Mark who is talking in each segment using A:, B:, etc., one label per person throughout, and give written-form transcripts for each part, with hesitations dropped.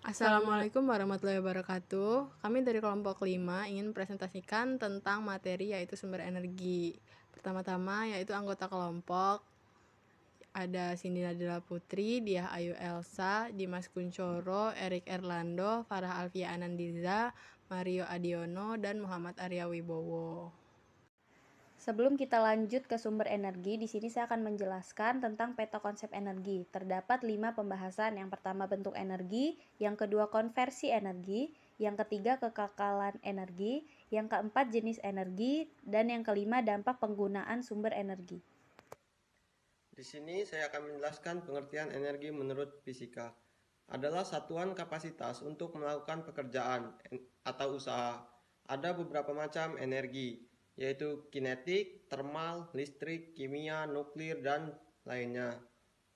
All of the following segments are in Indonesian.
A: Assalamualaikum warahmatullahi wabarakatuh. Kami dari kelompok 5 ingin presentasikan tentang materi yaitu sumber energi. Pertama-tama yaitu anggota kelompok ada Cindy Nadila Putri, Diah Ayu Elsa, Dimas Kuncoro, Erik Erlando, Farah Alfia Anandiza, Mario Adiono, dan Muhammad Arya Wibowo.
B: Sebelum kita lanjut ke sumber energi, di sini saya akan menjelaskan tentang peta konsep energi. Terdapat 5 pembahasan. Yang pertama bentuk energi, yang kedua konversi energi, yang ketiga kekekalan energi, yang keempat jenis energi, dan yang kelima dampak penggunaan sumber energi.
C: Di sini saya akan menjelaskan pengertian energi menurut fisika. Adalah satuan kapasitas untuk melakukan pekerjaan atau usaha. Ada beberapa macam energi, yaitu kinetik, termal, listrik, kimia, nuklir, dan lainnya.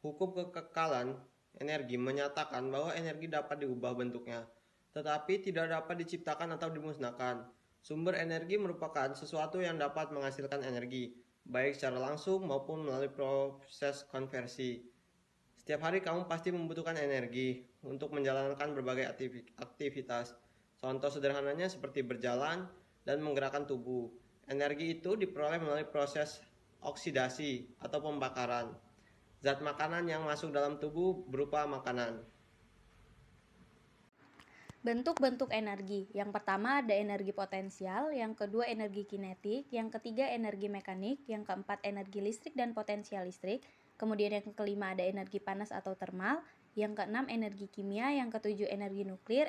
C: Hukum kekekalan energi menyatakan bahwa energi dapat diubah bentuknya, tetapi tidak dapat diciptakan atau dimusnahkan. Sumber energi merupakan sesuatu yang dapat menghasilkan energi, baik secara langsung maupun melalui proses konversi. Setiap hari kamu pasti membutuhkan energi untuk menjalankan berbagai aktivitas. Contoh sederhananya seperti berjalan dan menggerakkan tubuh. Energi itu diperoleh melalui proses oksidasi atau pembakaran. Zat makanan yang masuk dalam tubuh berupa makanan.
B: Bentuk-bentuk energi. Yang pertama ada energi potensial, yang kedua energi kinetik, yang ketiga energi mekanik, yang keempat energi listrik dan potensial listrik, kemudian yang kelima ada energi panas atau termal, yang keenam energi kimia, yang ketujuh energi nuklir,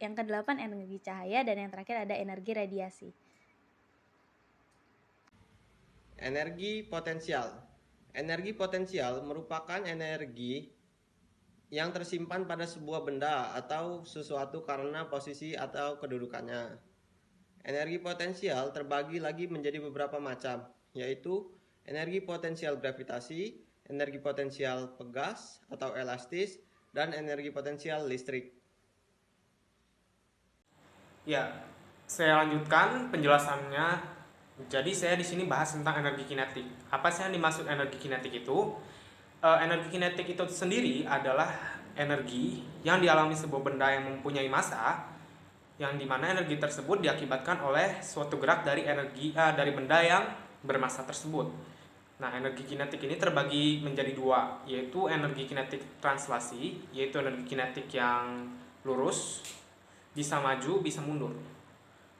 B: yang kedelapan energi cahaya, dan yang terakhir ada energi radiasi.
C: Energi potensial. Energi potensial merupakan energi yang tersimpan pada sebuah benda atau sesuatu karena posisi atau kedudukannya. Energi potensial terbagi lagi menjadi beberapa macam, yaitu energi potensial gravitasi, energi potensial pegas atau elastis, dan energi potensial listrik.
D: Ya, saya lanjutkan penjelasannya. Jadi saya di sini bahas tentang energi kinetik. Apa sih yang dimaksud energi kinetik itu? Energi kinetik itu sendiri adalah energi yang dialami sebuah benda yang mempunyai massa, yang dimana energi tersebut diakibatkan oleh suatu gerak dari benda yang bermassa tersebut. Nah, energi kinetik ini terbagi menjadi dua, yaitu energi kinetik translasi, yaitu energi kinetik yang lurus, bisa maju, bisa mundur.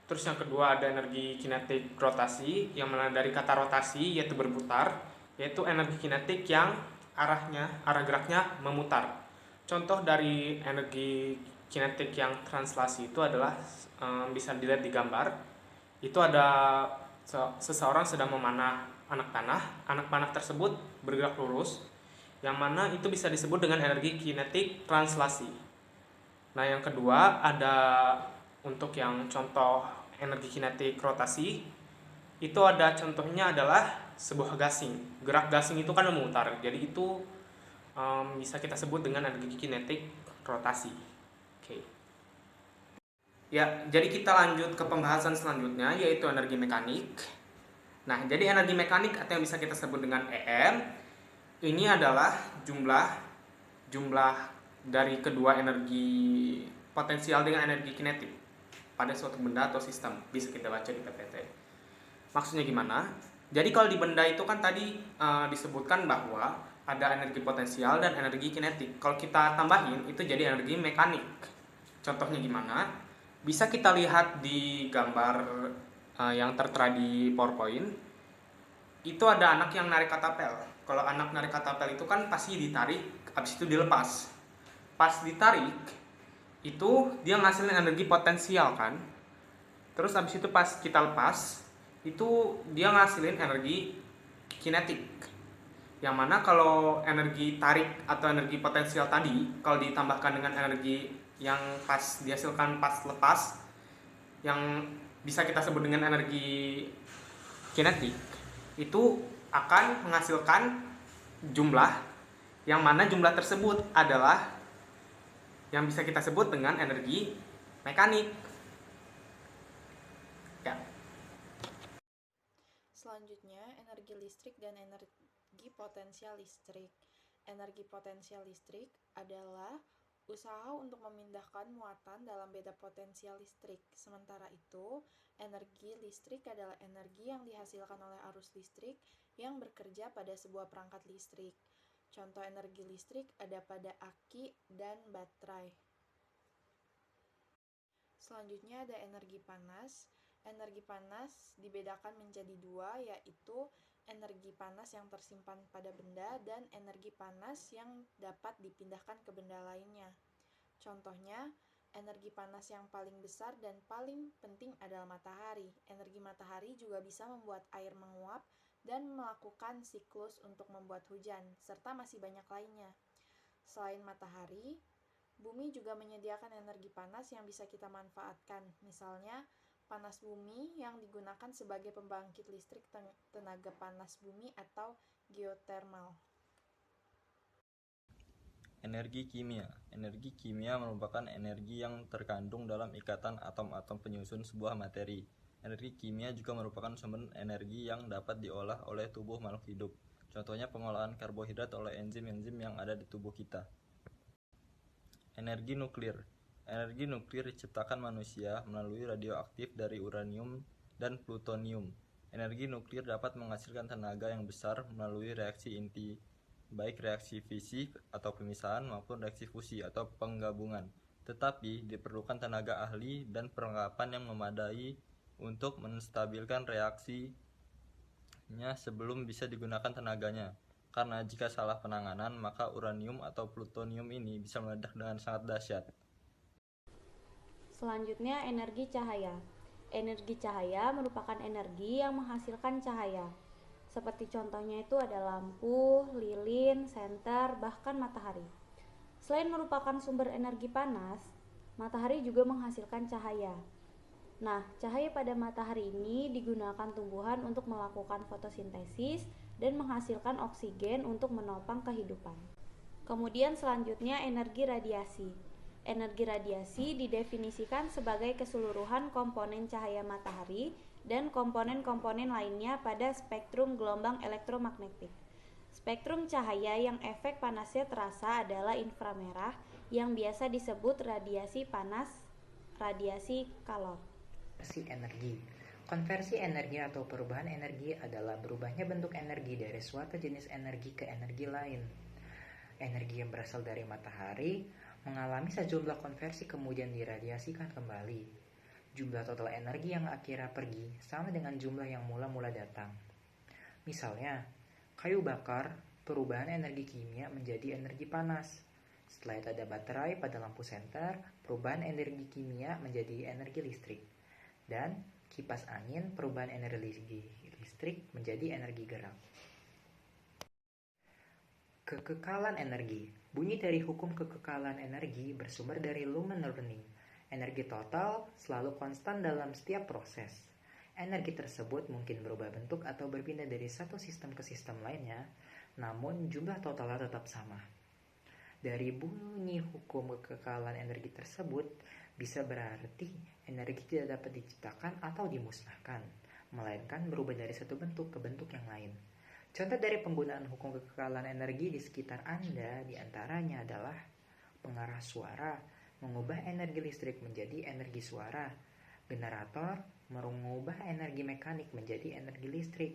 D: Terus yang kedua ada energi kinetik rotasi, yang mana dari kata rotasi yaitu berputar, yaitu energi kinetik yang arah geraknya memutar. Contoh dari energi kinetik yang translasi itu adalah bisa dilihat di gambar. Itu ada seseorang sedang memanah anak panah. Anak panah tersebut bergerak lurus, yang mana itu bisa disebut dengan energi kinetik translasi. Nah, yang kedua ada untuk yang contoh energi kinetik rotasi, itu ada contohnya adalah sebuah gasing. Gerak gasing itu kan memutar, jadi itu bisa kita sebut dengan energi kinetik rotasi. Oke. Ya, jadi kita lanjut ke pembahasan selanjutnya, yaitu energi mekanik. Nah, jadi energi mekanik atau yang bisa kita sebut dengan EM, ini adalah jumlah dari kedua energi potensial dengan energi kinetik pada suatu benda atau sistem. Bisa kita baca di PPT. Maksudnya gimana? Jadi kalau di benda itu kan tadi disebutkan bahwa ada energi potensial dan energi kinetik. Kalau kita tambahin itu jadi energi mekanik. Contohnya gimana? Bisa kita lihat di gambar yang tertera di PowerPoint. Itu ada anak yang narik katapel. Kalau anak narik katapel itu kan pasti ditarik, habis itu dilepas. Pas ditarik, itu dia ngasilin energi potensial kan. Terus habis itu pas kita lepas, itu dia ngasilin energi kinetik. Yang mana kalau energi tarik atau energi potensial tadi, kalau ditambahkan dengan energi yang pas dihasilkan pas lepas, yang bisa kita sebut dengan energi kinetik, itu akan menghasilkan jumlah, yang mana jumlah tersebut adalah yang bisa kita sebut dengan energi mekanik. Ya.
E: Selanjutnya, energi listrik dan energi potensial listrik. Energi potensial listrik adalah usaha untuk memindahkan muatan dalam beda potensial listrik. Sementara itu, energi listrik adalah energi yang dihasilkan oleh arus listrik yang bekerja pada sebuah perangkat listrik. Contoh energi listrik ada pada aki dan baterai. Selanjutnya ada energi panas. Energi panas dibedakan menjadi dua, yaitu energi panas yang tersimpan pada benda dan energi panas yang dapat dipindahkan ke benda lainnya. Contohnya, energi panas yang paling besar dan paling penting adalah matahari. Energi matahari juga bisa membuat air menguap dan melakukan siklus untuk membuat hujan, serta masih banyak lainnya. Selain matahari, bumi juga menyediakan energi panas yang bisa kita manfaatkan. Misalnya, panas bumi yang digunakan sebagai pembangkit listrik tenaga panas bumi atau geotermal.
F: Energi kimia. Energi kimia merupakan energi yang terkandung dalam ikatan atom-atom penyusun sebuah materi. Energi kimia juga merupakan sumber energi yang dapat diolah oleh tubuh makhluk hidup. Contohnya pengolahan karbohidrat oleh enzim-enzim yang ada di tubuh kita. Energi nuklir. Energi nuklir diciptakan manusia melalui radioaktif dari uranium dan plutonium. Energi nuklir dapat menghasilkan tenaga yang besar melalui reaksi inti, baik reaksi fisi atau pemisahan maupun reaksi fusi atau penggabungan. Tetapi diperlukan tenaga ahli dan perlengkapan yang memadai untuk menstabilkan reaksinya sebelum bisa digunakan tenaganya. Karena jika salah penanganan, maka uranium atau plutonium ini bisa meledak dengan sangat dahsyat.
B: Selanjutnya, energi cahaya. Energi cahaya merupakan energi yang menghasilkan cahaya. Seperti contohnya itu ada lampu, lilin, senter, bahkan matahari. Selain merupakan sumber energi panas, matahari juga menghasilkan cahaya. Nah, cahaya pada matahari ini digunakan tumbuhan untuk melakukan fotosintesis dan menghasilkan oksigen untuk menopang kehidupan. Kemudian selanjutnya energi radiasi. Energi radiasi didefinisikan sebagai keseluruhan komponen cahaya matahari dan komponen-komponen lainnya pada spektrum gelombang elektromagnetik. Spektrum cahaya yang efek panasnya terasa adalah inframerah yang biasa disebut radiasi panas, radiasi kalor.
G: Konversi energi atau perubahan energi adalah berubahnya bentuk energi dari suatu jenis energi ke energi lain. Energi yang berasal dari matahari mengalami sejumlah konversi kemudian diradiasikan kembali. Jumlah total energi yang akhirnya pergi sama dengan jumlah yang mula-mula datang. Misalnya, kayu bakar, perubahan energi kimia menjadi energi panas. Setelah itu ada baterai pada lampu senter, perubahan energi kimia menjadi energi listrik. Dan kipas angin, perubahan energi listrik menjadi energi gerak. Kekekalan energi. Bunyi dari hukum kekekalan energi bersumber dari Luhmann learning. Energi total selalu konstan dalam setiap proses. Energi tersebut mungkin berubah bentuk atau berpindah dari satu sistem ke sistem lainnya, namun jumlah totalnya tetap sama. Dari bunyi hukum kekekalan energi tersebut, bisa berarti energi tidak dapat diciptakan atau dimusnahkan, melainkan berubah dari satu bentuk ke bentuk yang lain. Contoh dari penggunaan hukum kekekalan energi di sekitar Anda diantaranya adalah pengarah suara, mengubah energi listrik menjadi energi suara, generator, mengubah energi mekanik menjadi energi listrik,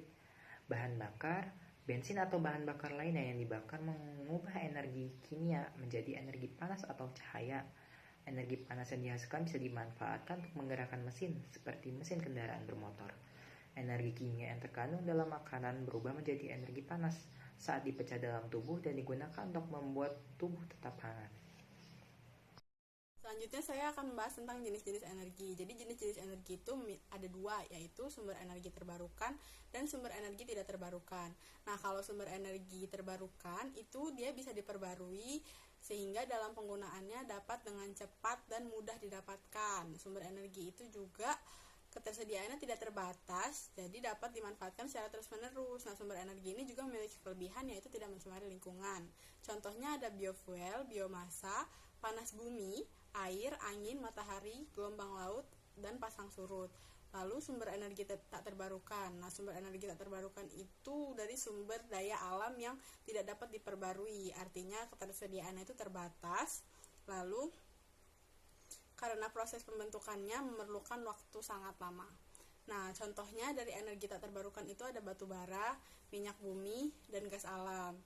G: bahan bakar, bensin atau bahan bakar lainnya yang dibakar mengubah energi kimia menjadi energi panas atau cahaya. Energi panas yang dihasilkan bisa dimanfaatkan untuk menggerakkan mesin seperti mesin kendaraan bermotor. Energi kimia yang terkandung dalam makanan berubah menjadi energi panas saat dipecah dalam tubuh dan digunakan untuk membuat tubuh tetap hangat.
A: Selanjutnya saya akan membahas tentang jenis-jenis energi. Jadi jenis-jenis energi itu ada dua, yaitu sumber energi terbarukan dan sumber energi tidak terbarukan. Nah, kalau sumber energi terbarukan itu dia bisa diperbarui sehingga dalam penggunaannya dapat dengan cepat dan mudah didapatkan. Sumber energi itu juga ketersediaannya tidak terbatas, jadi dapat dimanfaatkan secara terus-menerus. Nah, sumber energi ini juga memiliki kelebihan, yaitu tidak mencemari lingkungan. Contohnya ada biofuel, biomasa, panas bumi, air, angin, matahari, gelombang laut, dan pasang surut. Lalu sumber energi tak terbarukan. Nah, sumber energi tak terbarukan itu dari sumber daya alam yang tidak dapat diperbarui. Artinya ketersediaannya itu terbatas Lalu, karena proses pembentukannya memerlukan waktu sangat lama. Nah, contohnya dari energi tak terbarukan itu ada batu bara, minyak bumi, dan gas alam.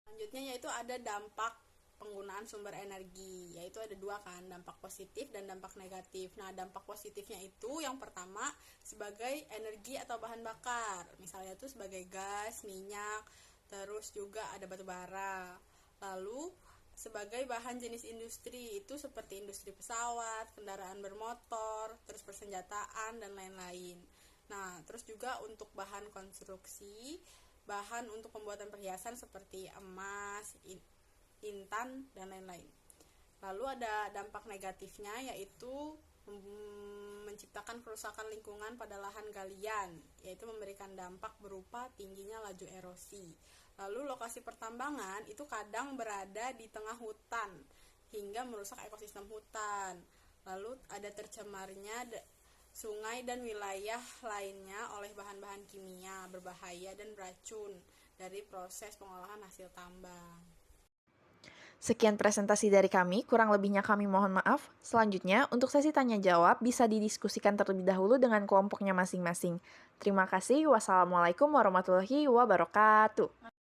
A: Selanjutnya yaitu ada dampak penggunaan sumber energi, yaitu ada dua kan, dampak positif dan dampak negatif. Nah, dampak positifnya itu yang pertama sebagai energi atau bahan bakar, misalnya itu sebagai gas, minyak, terus juga ada batu bara. Lalu sebagai bahan jenis industri itu seperti industri pesawat, kendaraan bermotor, terus persenjataan dan lain-lain. Nah, terus juga untuk bahan konstruksi, bahan untuk pembuatan perhiasan seperti emas, intan dan lain-lain. Lalu ada dampak negatifnya yaitu menciptakan kerusakan lingkungan pada lahan galian, yaitu memberikan dampak berupa tingginya laju erosi. Lalu lokasi pertambangan itu kadang berada di tengah hutan hingga merusak ekosistem hutan. Lalu ada tercemarnya sungai dan wilayah lainnya oleh bahan-bahan kimia berbahaya dan beracun dari proses pengolahan hasil tambang.
H: Sekian presentasi dari kami, kurang lebihnya kami mohon maaf. Selanjutnya, untuk sesi tanya-jawab bisa didiskusikan terlebih dahulu dengan kelompoknya masing-masing. Terima kasih. Wassalamualaikum warahmatullahi wabarakatuh.